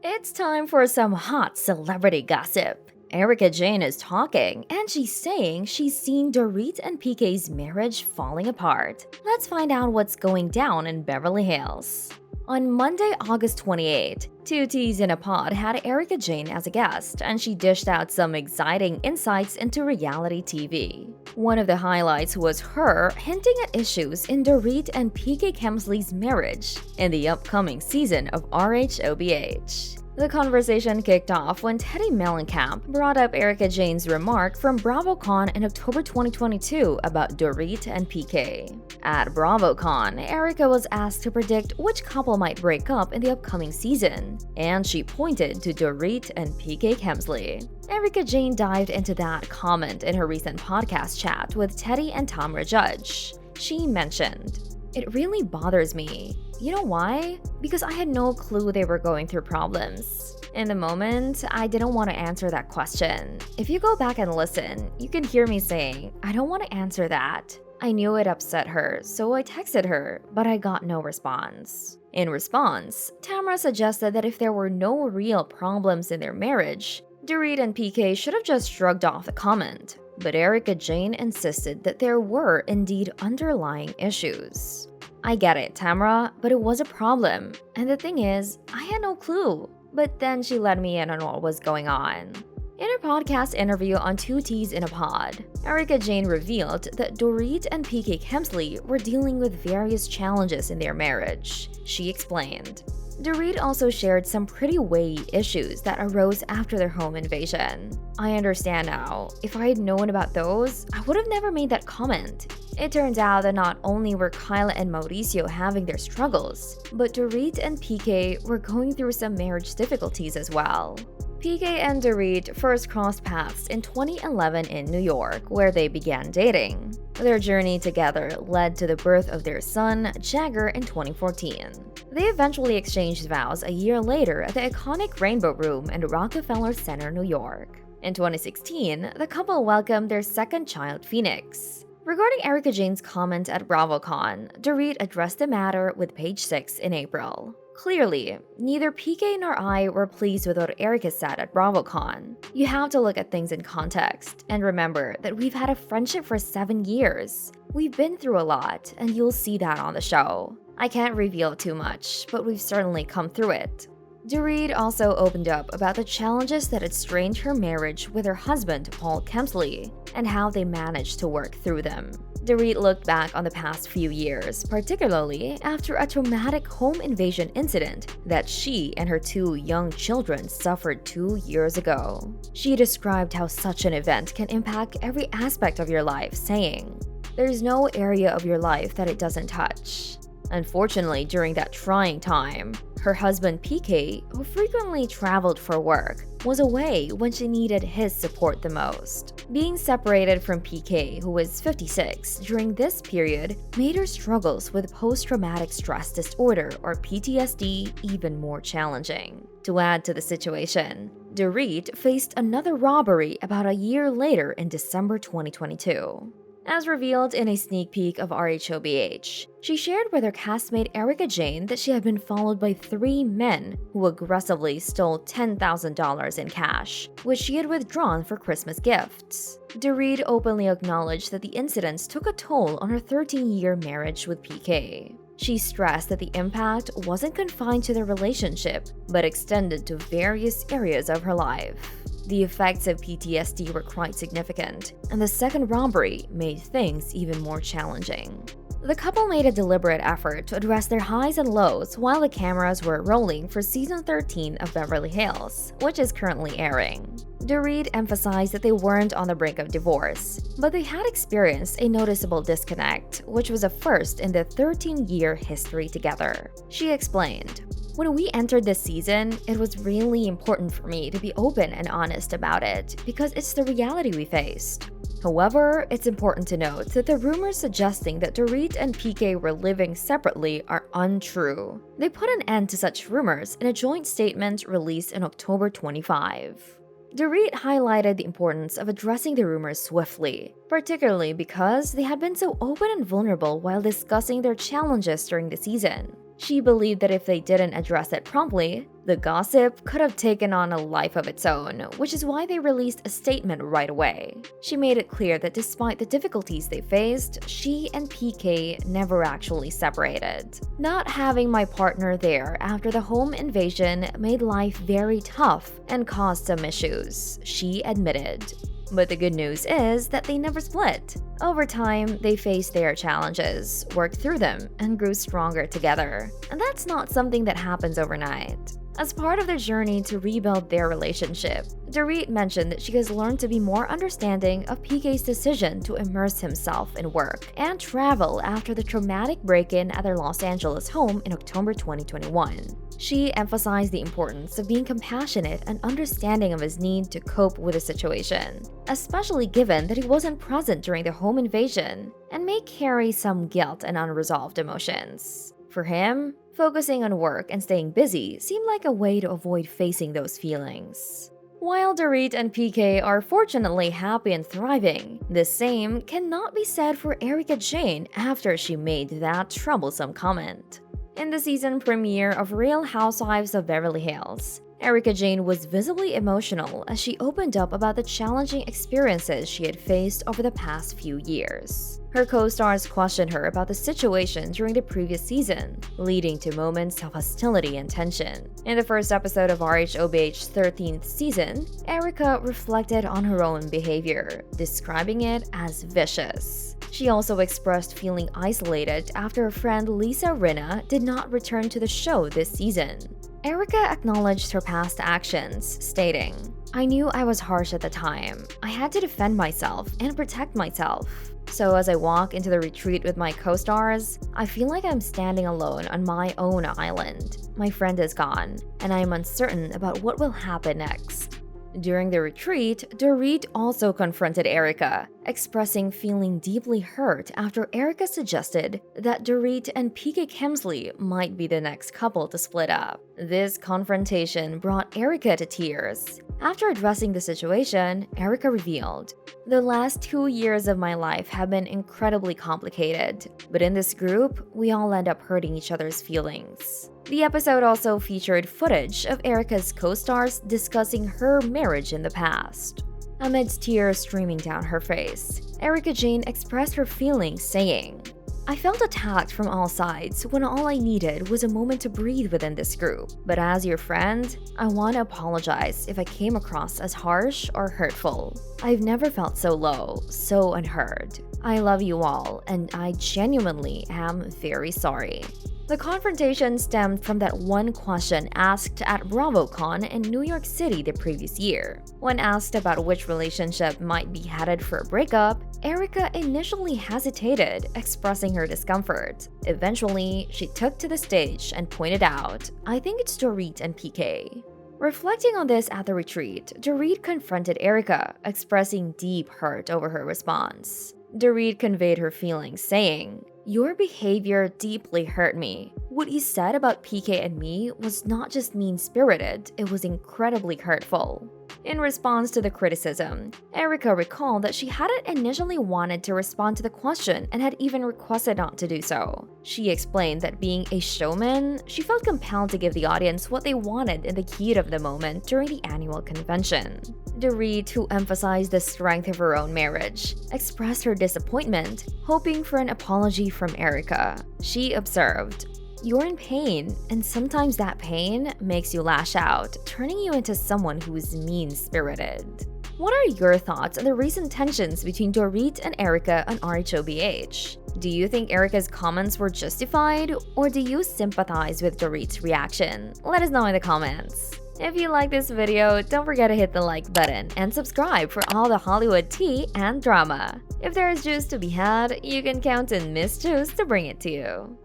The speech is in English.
It's time for some hot celebrity gossip. Erika Jayne is talking, and she's saying she's seen Dorit and PK's marriage falling apart. Let's find out what's going down in Beverly Hills. On Monday, August 28, Two Teas in a Pod had Erika Jayne as a guest, and she dished out some exciting insights into reality TV. One of the highlights was her hinting at issues in Dorit and PK Kemsley's marriage in the upcoming season of RHOBH. The conversation kicked off when Teddy Mellencamp brought up Erika Jayne's remark from Bravo Con in October 2022 about Dorit and PK. At Bravo Con, Erika was asked to predict which couple might break up in the upcoming season, and she pointed to Dorit and PK Kemsley. Erika Jayne dived into that comment in her recent podcast chat with Teddy and Tamra Judge. She mentioned, "It really bothers me. You know why? Because I had no clue they were going through problems. In the moment, I didn't want to answer that question. If you go back and listen, you can hear me saying, I don't want to answer that. I knew it upset her, so I texted her, but I got no response." In response, Tamra suggested that if there were no real problems in their marriage, Dorit and PK should have just shrugged off the comment. But Erika Jayne insisted that there were indeed underlying issues. "I get it, Tamra, but it was a problem. And the thing is, I had no clue. But then she let me in on what was going on." In her podcast interview on Two Teas in a Pod, Erika Jayne revealed that Dorit and PK Kemsley were dealing with various challenges in their marriage. She explained, Dorit also shared some pretty weighty issues that arose after their home invasion. "I understand now. If I had known about those, I would have never made that comment. It turns out that not only were Kyla and Mauricio having their struggles, but Dorit and PK were going through some marriage difficulties as well." PK and Dorit first crossed paths in 2011 in New York, where they began dating. Their journey together led to the birth of their son, Jagger, in 2014. They eventually exchanged vows a year later at the iconic Rainbow Room in Rockefeller Center, New York. In 2016, the couple welcomed their second child, Phoenix. Regarding Erika Jayne's comment at BravoCon, Dorit addressed the matter with Page 6 in April. "Clearly, neither PK nor I were pleased with what Erika said at BravoCon. You have to look at things in context and remember that we've had a friendship for 7 years. We've been through a lot, and you'll see that on the show. I can't reveal too much, but we've certainly come through it." Dorit also opened up about the challenges that had strained her marriage with her husband, Paul Kemsley, and how they managed to work through them. Dorit looked back on the past few years, particularly after a traumatic home invasion incident that she and her 2 young children suffered 2 years ago. She described how such an event can impact every aspect of your life, saying, "There's no area of your life that it doesn't touch." Unfortunately, during that trying time, her husband PK, who frequently traveled for work, was away when she needed his support the most. Being separated from PK, who was 56, during this period made her struggles with post-traumatic stress disorder, or PTSD, even more challenging. To add to the situation, Dorit faced another robbery about a year later in December 2022. As revealed in a sneak peek of RHOBH, she shared with her castmate Erika Jayne that she had been followed by 3 men who aggressively stole $10,000 in cash, which she had withdrawn for Christmas gifts. Dorit openly acknowledged that the incidents took a toll on her 13-year marriage with PK. She stressed that the impact wasn't confined to their relationship, but extended to various areas of her life. The effects of PTSD were quite significant, and the second robbery made things even more challenging. The couple made a deliberate effort to address their highs and lows while the cameras were rolling for season 13 of Beverly Hills, which is currently airing. Dorit emphasized that they weren't on the brink of divorce, but they had experienced a noticeable disconnect, which was a first in their 13-year history together. She explained, "When we entered this season, it was really important for me to be open and honest about it because it's the reality we faced. However, it's important to note that the rumors suggesting that Dorit and PK were living separately are untrue. They put an end to such rumors in a joint statement released in October 25. Dorit highlighted the importance of addressing the rumors swiftly, particularly because they had been so open and vulnerable while discussing their challenges during the season. She believed that if they didn't address it promptly, the gossip could have taken on a life of its own, which is why they released a statement right away. She made it clear that despite the difficulties they faced, she and PK never actually separated. Not having my partner there after the home invasion made life very tough and caused some issues, she admitted. But the good news is that they never split. Over time, they faced their challenges, worked through them, and grew stronger together. And that's not something that happens overnight. As part of their journey to rebuild their relationship, Dorit mentioned that she has learned to be more understanding of PK's decision to immerse himself in work and travel after the traumatic break-in at their Los Angeles home in October 2021. She emphasized the importance of being compassionate and understanding of his need to cope with the situation, especially given that he wasn't present during the home invasion and may carry some guilt and unresolved emotions. For him, focusing on work and staying busy seemed like a way to avoid facing those feelings. While Dorit and PK are fortunately happy and thriving, the same cannot be said for Erika Jayne after she made that troublesome comment. In the season premiere of Real Housewives of Beverly Hills, Erika Jayne was visibly emotional as she opened up about the challenging experiences she had faced over the past few years. Her co-stars questioned her about the situation during the previous season, leading to moments of hostility and tension. In the first episode of RHOBH's 13th season, Erika reflected on her own behavior, describing it as vicious. She also expressed feeling isolated after her friend Lisa Rinna did not return to the show this season. Erika acknowledged her past actions, stating, "I knew I was harsh at the time. I had to defend myself and protect myself. So as I walk into the retreat with my co-stars, I feel like I'm standing alone on my own island. My friend is gone, and I am uncertain about what will happen next." During the retreat, Dorit also confronted Erika, expressing feeling deeply hurt after Erika suggested that Dorit and PK Kemsley might be the next couple to split up. This confrontation brought Erika to tears. After addressing the situation, Erika revealed, "The last 2 years of my life have been incredibly complicated, but in this group, we all end up hurting each other's feelings." The episode also featured footage of Erika's co-stars discussing her marriage in the past. Amidst tears streaming down her face, Erika Jayne expressed her feelings, saying, "I felt attacked from all sides when all I needed was a moment to breathe within this group. But as your friend, I want to apologize if I came across as harsh or hurtful. I've never felt so low, so unheard. I love you all, and I genuinely am very sorry." The confrontation stemmed from that one question asked at Bravo Con in New York City the previous year. When asked about which relationship might be headed for a breakup, Erika initially hesitated, expressing her discomfort. Eventually, she took to the stage and pointed out, "I think it's Dorit and PK." Reflecting on this at the retreat, Dorit confronted Erika, expressing deep hurt over her response. Dorit conveyed her feelings, saying, "Your behavior deeply hurt me. What you said about PK and me was not just mean-spirited, it was incredibly hurtful." In response to the criticism, Erika recalled that she hadn't initially wanted to respond to the question and had even requested not to do so. She explained that being a showman, she felt compelled to give the audience what they wanted in the heat of the moment during the annual convention. Dorit, who emphasized the strength of her own marriage, expressed her disappointment, hoping for an apology from Erika. She observed, "You're in pain, and sometimes that pain makes you lash out, turning you into someone who is mean-spirited." What are your thoughts on the recent tensions between Dorit and Erika on RHOBH? Do you think Erika's comments were justified, or do you sympathize with Dorit's reaction? Let us know in the comments. If you like this video, don't forget to hit the like button and subscribe for all the Hollywood tea and drama. If there is juice to be had, you can count on Miss Juice to bring it to you.